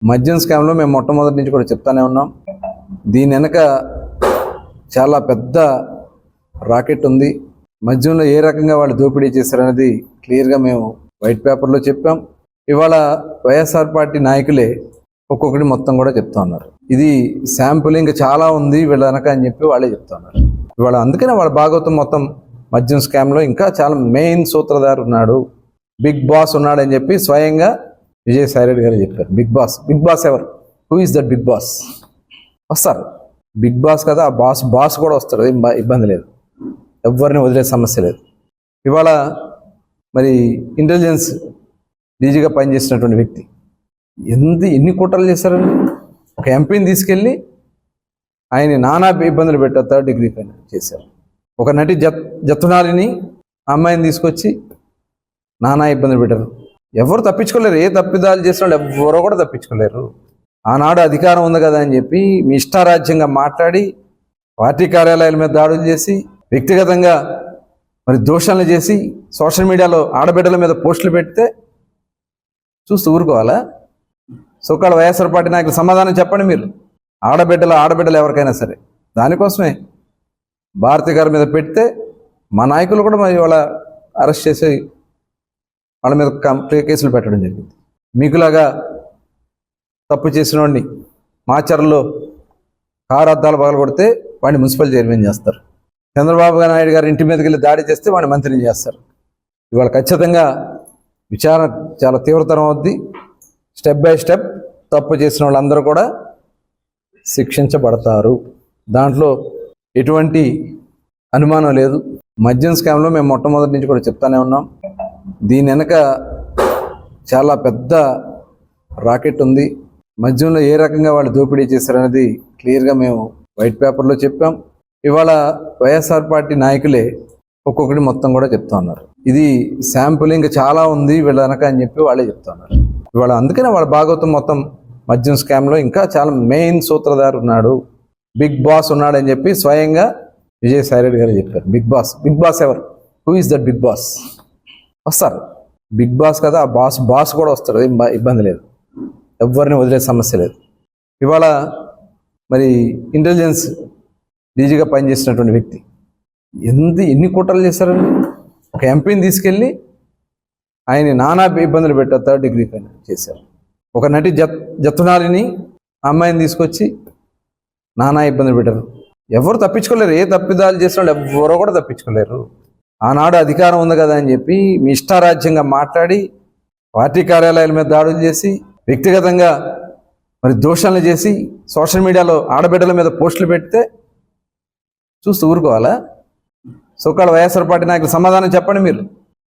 మద్యం స్కామ్లో మేము మొట్టమొదటి నుంచి కూడా చెప్తానే ఉన్నాం. దీని వెనక చాలా పెద్ద రాకెట్ ఉంది. మద్యంలో ఏ రకంగా వాళ్ళు దోపిడీ చేశారనేది క్లియర్గా మేము వైట్ పేపర్లో చెప్పాం. ఇవాళ వైఎస్ఆర్ పార్టీ నాయకులే ఒక్కొక్కటి మొత్తం కూడా చెప్తా ఉన్నారు. ఇది శాంపుల్ ఇంకా చాలా ఉంది వీళ్ళ వెనక అని చెప్పి వాళ్ళే చెప్తా ఉన్నారు. ఇవాళ అందుకనే వాళ్ళ భాగవతం మొత్తం మద్యం స్కామ్లో ఇంకా చాలా మెయిన్ సూత్రధారు ఉన్నాడు, బిగ్ బాస్ ఉన్నాడు అని చెప్పి స్వయంగా విజయసాయి రెడ్డి గారు చెప్పారు. బిగ్ బాస్ ఎవరు? Who is that big boss? వస్తారు బిగ్ బాస్ కదా, ఆ బాస్ కూడా వస్తారు, ఇబ్బంది లేదు, ఎవరిని వదిలే సమస్య లేదు. ఇవాళ మరి ఇంటెలిజెన్స్ డీజీగా పనిచేసినటువంటి వ్యక్తి ఎన్ని కుట్రలు చేశారండి. ఒక ఎంపీని తీసుకెళ్ళి ఆయన నానా ఇబ్బందులు పెట్టారు, 3rd డిగ్రీ పైన చేశారు. ఒక నటి జత్తునాలిని అమ్మాయిని తీసుకొచ్చి నానా ఇబ్బందులు పెట్టారు. ఎవరు తప్పించుకోలేరు, ఏ తప్పిదాలు చేసిన వాళ్ళు ఎవరో కూడా తప్పించుకోలేరు. ఆనాడు అధికారం ఉంది కదా అని చెప్పి మీ ఇష్టారాజ్యంగా మాట్లాడి పార్టీ కార్యాలయాల మీద దాడులు చేసి వ్యక్తిగతంగా మరి దోషాలను చేసి సోషల్ మీడియాలో ఆడబిడ్డల మీద పోస్టులు పెడితే చూస్తూ ఊరుకోవాలా? సోకాళ్ళ వైఎస్ఆర్ పార్టీ నాయకులు సమాధానం చెప్పండి. మీరు ఆడబిడ్డలు ఎవరికైనా సరే దానికోసమే భారతి గారి మీద పెడితే మా నాయకులు కూడా మరి వాళ్ళ అరెస్ట్ చేసి వాళ్ళ మీద కేసులు పెట్టడం జరిగింది. మీకులాగా తప్పు చేసిన వాడిని మాచర్లో కారు అద్దాలు పగలగొడితే వాడిని మున్సిపల్ చైర్మన్ చేస్తారు. చంద్రబాబు నాయుడు గారు ఇంటి మీదకి వెళ్ళి దాడి చేస్తే వాడిని మంత్రిని చేస్తారు. ఇవాళ ఖచ్చితంగా విచారణ చాలా తీవ్రతరం అవుద్ది. స్టెప్ బై స్టెప్ తప్పు చేసిన వాళ్ళందరూ కూడా శిక్షించబడతారు. దాంట్లో ఎటువంటి అనుమానం లేదు. మద్యం స్కామ్లో మేము మొట్టమొదటి నుంచి కూడా చెప్తానే ఉన్నాం. దీని వెనక చాలా పెద్ద రాకెట్ ఉంది. మద్యంలో ఏ రకంగా వాళ్ళు దోపిడీ చేశారనేది క్లియర్గా మేము వైట్ పేపర్లో చెప్పాం. ఇవాళ వైఎస్ఆర్ పార్టీ నాయకులే ఒక్కొక్కటి మొత్తం కూడా చెప్తా ఉన్నారు. ఇది శాంపుల్ ఇంకా చాలా ఉంది వీళ్ళ వెనక అని చెప్పి వాళ్ళే చెప్తా ఉన్నారు. ఇవాళ అందుకనే వాళ్ళ భాగవతం మొత్తం మద్యం స్కామ్లో ఇంకా చాలా మెయిన్ సూత్రధారు ఉన్నాడు, బిగ్ బాస్ ఉన్నాడు అని చెప్పి స్వయంగా విజయసాయి రెడ్డి గారు చెప్పారు. బిగ్ బాస్ ఎవరు? Who is that big boss? వస్తారు బిగ్ బాస్ కదా, ఆ బాస్ కూడా వస్తారు, ఇబ్బంది లేదు, ఎవరిని వదిలే సమస్య లేదు. ఇవాళ మరి ఇంటెలిజెన్స్ డీజీగా పనిచేసినటువంటి వ్యక్తి ఎన్ని కుట్రలు చేశారండి. ఒక ఎంపీని తీసుకెళ్ళి ఆయన నానా ఇబ్బందులు పెట్టారు, 3rd డిగ్రీ పైన చేశారు. ఒక నటి జత్తునాలిని అమ్మాయిని తీసుకొచ్చి నానా ఇబ్బందులు పెట్టారు. ఎవరు తప్పించుకోలేరు, ఏ తప్పిదాలు చేసిన వాళ్ళు ఎవరో కూడా తప్పించుకోలేరు. ఆనాడు అధికారం ఉంది కదా అని చెప్పి మీ ఇష్టారాజ్యంగా మాట్లాడి పార్టీ కార్యాలయాల మీద దాడులు చేసి వ్యక్తిగతంగా మరి దోషాలను చేసి సోషల్ మీడియాలో ఆడబిడ్డల మీద పోస్టులు పెడితే చూస్తూ ఊరుకోవాలా? సోకాళ్ళ వైఎస్ఆర్ పార్టీ నాయకులు సమాధానం చెప్పండి. మీరు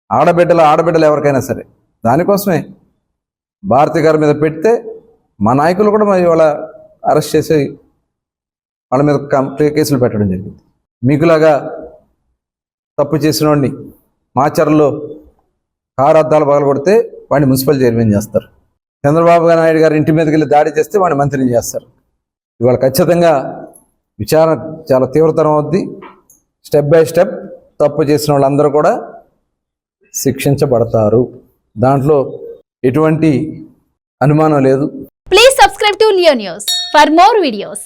ఆడబిడ్డలు ఎవరికైనా సరే దానికోసమే భారతి గారి మీద పెడితే మా నాయకులు కూడా మరి వాళ్ళ అరెస్ట్ చేసి వాళ్ళ మీద కేసులు పెట్టడం జరిగింది. మీకులాగా తప్పు చేసిన వాడిని మాచర్లో కారు అద్దాలు పగలగొడితే వాడిని మున్సిపల్ చైర్మన్ చేస్తారు. చంద్రబాబు నాయుడు గారు ఇంటి మీదకి వెళ్ళి దాడి చేస్తే వాడిని మంత్రిని చేస్తారు. ఇవాళ ఖచ్చితంగా విచారణ చాలా తీవ్రతరం అవుద్ది. స్టెప్ బై స్టెప్ తప్పు చేసిన వాళ్ళందరూ కూడా శిక్షించబడతారు. దాంట్లో ఎటువంటి అనుమానం లేదు. Please subscribe to Leo news for more videos.